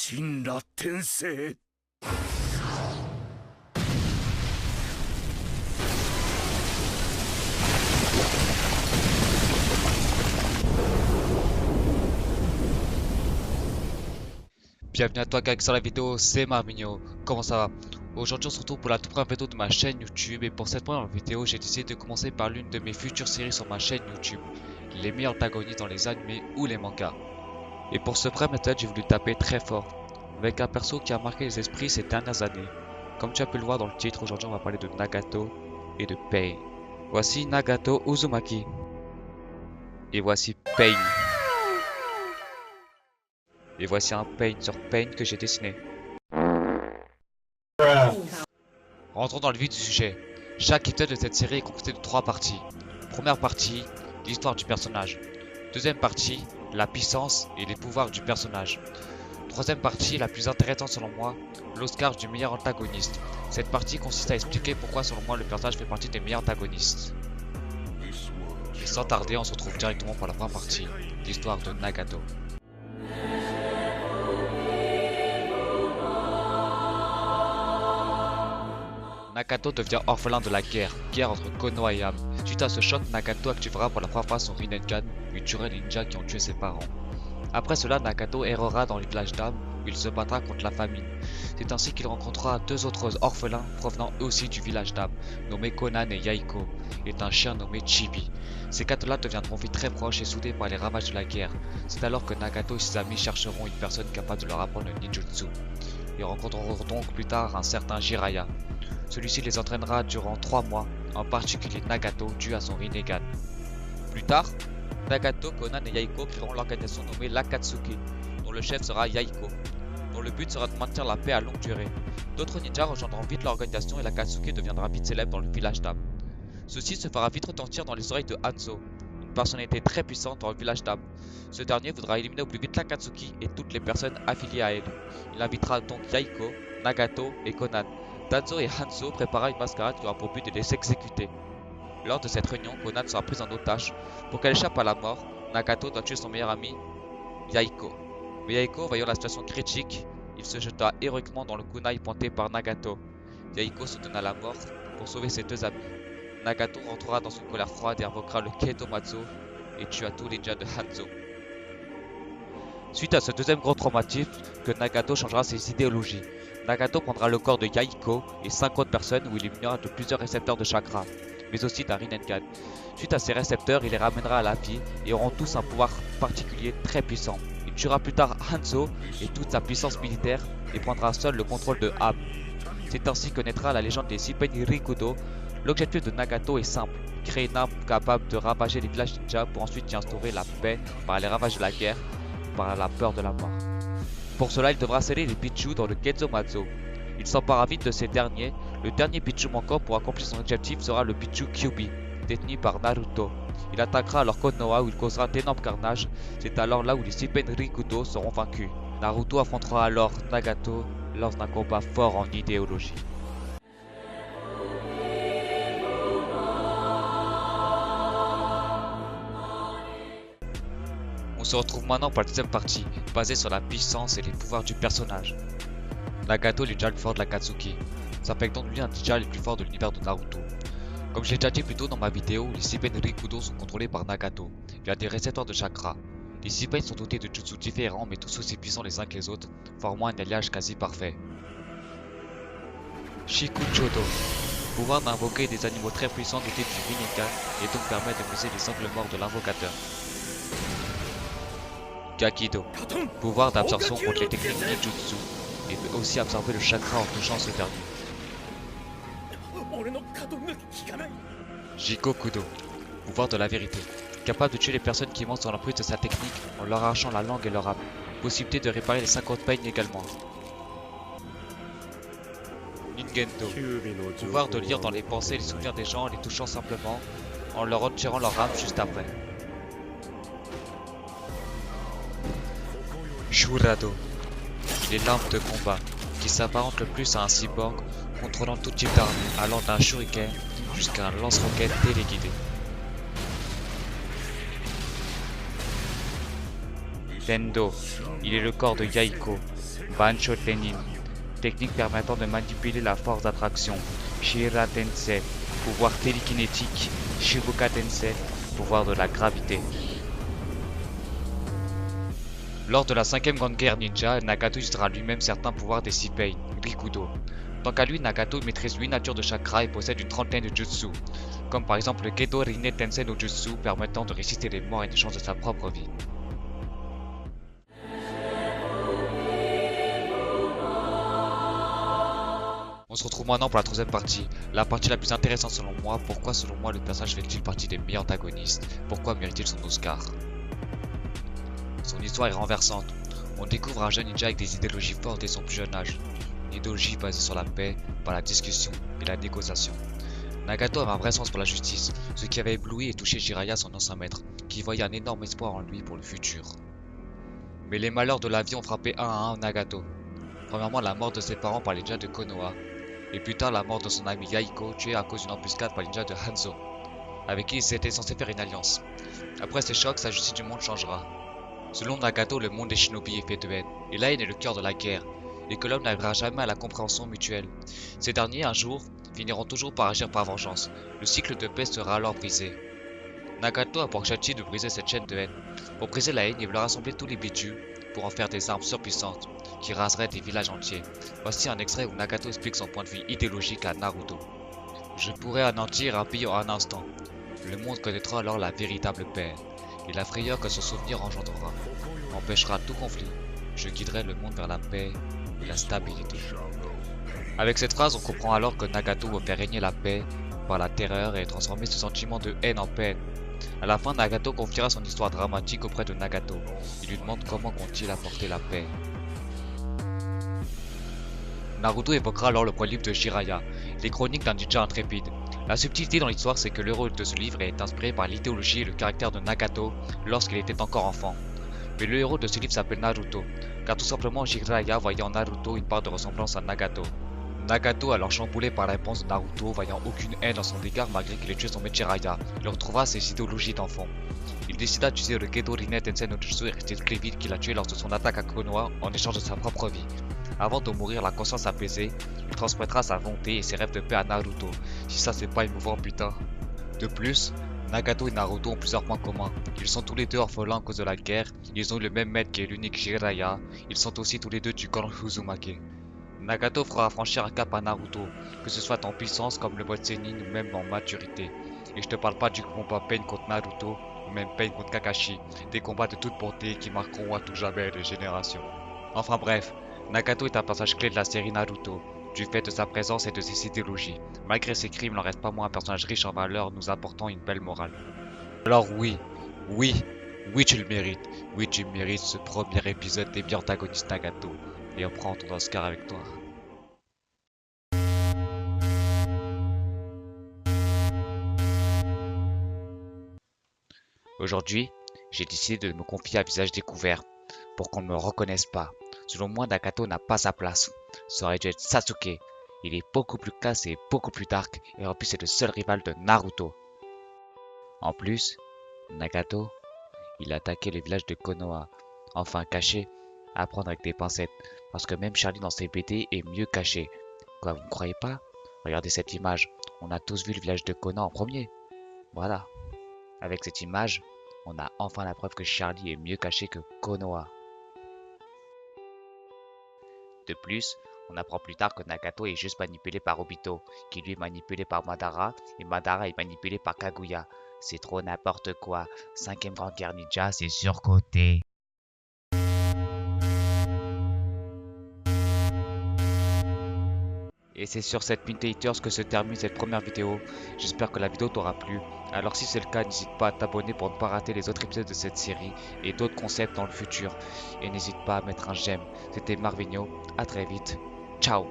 神羅転生。Bienvenue à toi Gag sur la vidéo, c'est Marmigno. Comment ça va? Aujourd'hui on se retrouve pour la toute première vidéo de ma chaîne YouTube et pour cette première vidéo j'ai décidé de commencer par l'une de mes futures séries sur ma chaîne YouTube, les meilleurs antagonistes dans les animés ou les mangas. Et pour ce premier méthode j'ai voulu taper très fort, avec un perso qui a marqué les esprits ces dernières années. Comme tu as pu le voir dans le titre, aujourd'hui on va parler de Nagato et de Pain. Voici Nagato Uzumaki. Et voici Pain. Et voici un Pain sur Pain que j'ai dessiné. Rentrons dans le vif du sujet. Chaque épisode de cette série est composé de 3 parties. Première partie, l'histoire du personnage. Deuxième partie, la puissance et les pouvoirs du personnage. Troisième partie, la plus intéressante selon moi, l'Oscar du meilleur antagoniste. Cette partie consiste à expliquer pourquoi selon moi le personnage fait partie des meilleurs antagonistes. Et sans tarder, on se retrouve directement pour la première partie, l'histoire de Nagato. Nagato devient orphelin de la guerre entre Konoha et Am. Suite à ce choc, Nagato activera pour la première fois son Rinnegan, puis tuera les ninjas qui ont tué ses parents. Après cela, Nagato errera dans le village d'Am, où il se battra contre la famine. C'est ainsi qu'il rencontrera 2 autres orphelins provenant eux aussi du village d'Am, nommés Konan et Yaiko, et un chien nommé Chibi. Ces 4-là deviendront vite très proches et soudés par les ravages de la guerre. C'est alors que Nagato et ses amis chercheront une personne capable de leur apprendre le ninjutsu. Ils rencontreront donc plus tard un certain Jiraiya. Celui-ci les entraînera durant 3 mois, en particulier Nagato dû à son Rinnegan. Plus tard, Nagato, Konan et Yaiko créeront l'organisation nommée l'Akatsuki, dont le chef sera Yaiko, dont le but sera de maintenir la paix à longue durée. D'autres ninjas rejoindront vite l'organisation et l'Akatsuki deviendra vite célèbre dans le village d'Am. Ceci se fera vite retentir dans les oreilles de Hanzo, une personnalité très puissante dans le village d'Am. Ce dernier voudra éliminer au plus vite l'Akatsuki et toutes les personnes affiliées à elle. Il invitera donc Yaiko, Nagato et Konan. Danzo et Hanzo préparera une mascarade qui aura pour but de les exécuter. Lors de cette réunion, Konan sera prise en otage. Pour qu'elle échappe à la mort, Nagato doit tuer son meilleur ami, Yaiko. Mais Yaiko, voyant la situation critique, il se jeta héroïquement dans le kunai pointé par Nagato. Yaiko se donna la mort pour sauver ses 2 amis. Nagato rentrera dans une colère froide et invoquera le Ketomazo et tua tous les ninjas de Hanzo. Suite à ce deuxième gros traumatisme, que Nagato changera ses idéologies. Nagato prendra le corps de Yaiko et 5 autres personnes où il éliminera de plusieurs récepteurs de chakra, mais aussi d'un Rinnegan. Suite à ces récepteurs, il les ramènera à la vie et auront tous un pouvoir particulier très puissant. Il tuera plus tard Hanzo et toute sa puissance militaire et prendra seul le contrôle de Am. C'est ainsi que naîtra la légende des Shippen Rikudo. L'objectif de Nagato est simple, créer une arme capable de ravager les villages ninja pour ensuite y instaurer la paix par les ravages de la guerre, par la peur de la mort. Pour cela, il devra sceller les Bichu dans le Gezomazo. Il s'empara vite de ces derniers. Le dernier Bichu manquant pour accomplir son objectif sera le Bichu Kyuubi, détenu par Naruto. Il attaquera alors Konoha où il causera d'énormes carnages. C'est alors là où les Shippen Rikudo seront vaincus. Naruto affrontera alors Nagato lors d'un combat fort en idéologie. On se retrouve maintenant pour la deuxième partie, basée sur la puissance et les pouvoirs du personnage. Nagato est le ninja le plus fort de l'Akatsuki. Ça fait donc lui un ninja le plus fort de l'univers de Naruto. Comme je l'ai déjà dit plus tôt dans ma vidéo, les Shippen Rikudo sont contrôlés par Nagato, via des récepteurs de chakra. Les Shippen sont dotés de jutsu différents mais tous aussi puissants les uns que les autres, formant un alliage quasi parfait. Shikuchodo, pouvoir d'invoquer des animaux très puissants dotés du Rinnegan et donc permet de briser les angles morts de l'invocateur. Gakido, pouvoir d'absorption contre les techniques ninjutsu et peut aussi absorber le chakra en touchant ce dernier. Jikokudo, pouvoir de la vérité, capable de tuer les personnes qui mentent dans l'emprise de sa technique en leur arrachant la langue et leur âme. Possibilité de réparer les 50 Pain également. Ningendo, pouvoir de lire dans les pensées et les souvenirs des gens en les touchant simplement, en leur retirant leur âme juste après. Shurado, il est l'arme de combat, qui s'apparente le plus à un cyborg, contrôlant tout type d'arme, allant d'un shuriken jusqu'à un lance-roquette téléguidé. Tendo, il est le corps de Yaiko, Bancho Tenin, technique permettant de manipuler la force d'attraction. Shira Tensei, pouvoir télékinétique. Shiruka Tensei, pouvoir de la gravité. Lors de la 5ème grande guerre ninja, Nagato utilisera lui-même certains pouvoirs des Sipei, Rikudo. Tant qu'à lui, Nagato maîtrise 8 natures de chakra et possède une trentaine de jutsu, comme par exemple le Gedo Rine Tensei no Jutsu permettant de ressusciter les morts en échange de sa propre vie. On se retrouve maintenant pour la 3ème partie, la partie la plus intéressante selon moi. Pourquoi selon moi le personnage fait-il partie des meilleurs antagonistes? Pourquoi mérite-t-il son Oscar? Son histoire est renversante. On découvre un jeune ninja avec des idéologies fortes dès son plus jeune âge. Une idéologie basée sur la paix, par la discussion et la négociation. Nagato avait un vrai sens pour la justice, ce qui avait ébloui et touché Jiraiya, son ancien maître, qui voyait un énorme espoir en lui pour le futur. Mais les malheurs de la vie ont frappé un à un Nagato. Premièrement, la mort de ses parents par les ninjas de Konoha, et plus tard la mort de son ami Yaiko, tué à cause d'une embuscade par les ninjas de Hanzo, avec qui il était censé faire une alliance. Après ces chocs, sa justice du monde changera. Selon Nagato, le monde des shinobi est fait de haine, et la haine est le cœur de la guerre, et que l'homme n'arrivera jamais à la compréhension mutuelle. Ces derniers, un jour, finiront toujours par agir par vengeance. Le cycle de paix sera alors brisé. Nagato a pour objectif de briser cette chaîne de haine. Pour briser la haine, il veut rassembler tous les bitus pour en faire des armes surpuissantes qui raseraient des villages entiers. Voici un extrait où Nagato explique son point de vue idéologique à Naruto. Je pourrais anéantir un pays en un instant. Le monde connaîtra alors la véritable paix, et la frayeur que son souvenir engendrera empêchera tout conflit. Je guiderai le monde vers la paix et la stabilité. Avec cette phrase, on comprend alors que Nagato veut faire régner la paix par la terreur et transformer ce sentiment de haine en paix. À la fin, Nagato confiera son histoire dramatique auprès de Nagato. Il lui demande comment compte-t-il apporter la paix. Naruto évoquera alors le point livre de Jiraiya, les chroniques d'un ninja intrépide. La subtilité dans l'histoire, c'est que le héros de ce livre est inspiré par l'idéologie et le caractère de Nagato lorsqu'il était encore enfant. Mais le héros de ce livre s'appelle Naruto, car tout simplement Jiraiya voyait en Naruto une part de ressemblance à Nagato. Nagato, alors chamboulé par la réponse de Naruto, voyant aucune haine dans son égard malgré qu'il ait tué son maître Jiraiya, il retrouvera ses idéologies d'enfant. Il décida d'utiliser le Gedo Rine Tensei no Jutsu et rester très vite qu'il a tué lors de son attaque à Konoha en échange de sa propre vie. Avant de mourir la conscience apaisée, il transmettra sa volonté et ses rêves de paix à Naruto. Si ça c'est pas émouvant putain. De plus, Nagato et Naruto ont plusieurs points communs. Ils sont tous les deux orphelins à cause de la guerre, ils ont le même maître qui est l'unique Jiraiya, ils sont aussi tous les deux du clan Uzumaki. Nagato fera franchir un cap à Naruto, que ce soit en puissance comme le mode Senin ou même en maturité. Et je te parle pas du combat Pain contre Naruto, ou même Pain contre Kakashi, des combats de toute bonté qui marqueront à tout jamais les générations. Enfin bref, Nagato est un personnage clé de la série Naruto, du fait de sa présence et de ses idéologies. Malgré ses crimes, il n'en reste pas moins un personnage riche en valeurs nous apportant une belle morale. Alors oui, tu le mérites. Oui, tu mérites ce premier épisode des bien antagonistes Nagato. Et on prend ton Oscar avec toi. Aujourd'hui, j'ai décidé de me confier à visage découvert, pour qu'on ne me reconnaisse pas. Selon moi, Nagato n'a pas sa place. Ça aurait dû être Sasuke. Il est beaucoup plus classe et beaucoup plus dark, et en plus c'est le seul rival de Naruto. En plus, Nagato, il a attaqué le village de Konoha, enfin caché, à prendre avec des pincettes, parce que même Charlie dans ses BD est mieux caché. Quoi, vous ne croyez pas? Regardez cette image, on a tous vu le village de Konoha en premier. Voilà. Avec cette image, on a enfin la preuve que Charlie est mieux caché que Konoha. De plus, on apprend plus tard que Nagato est juste manipulé par Obito, qui lui est manipulé par Madara, et Madara est manipulé par Kaguya. C'est trop n'importe quoi. 5ème grande guerre ninja, c'est surcoté. Et c'est sur cette Mint Haters que se termine cette première vidéo. J'espère que la vidéo t'aura plu. Alors si c'est le cas, n'hésite pas à t'abonner pour ne pas rater les autres épisodes de cette série et d'autres concepts dans le futur. Et n'hésite pas à mettre un j'aime. C'était Marvinho, à très vite. Ciao.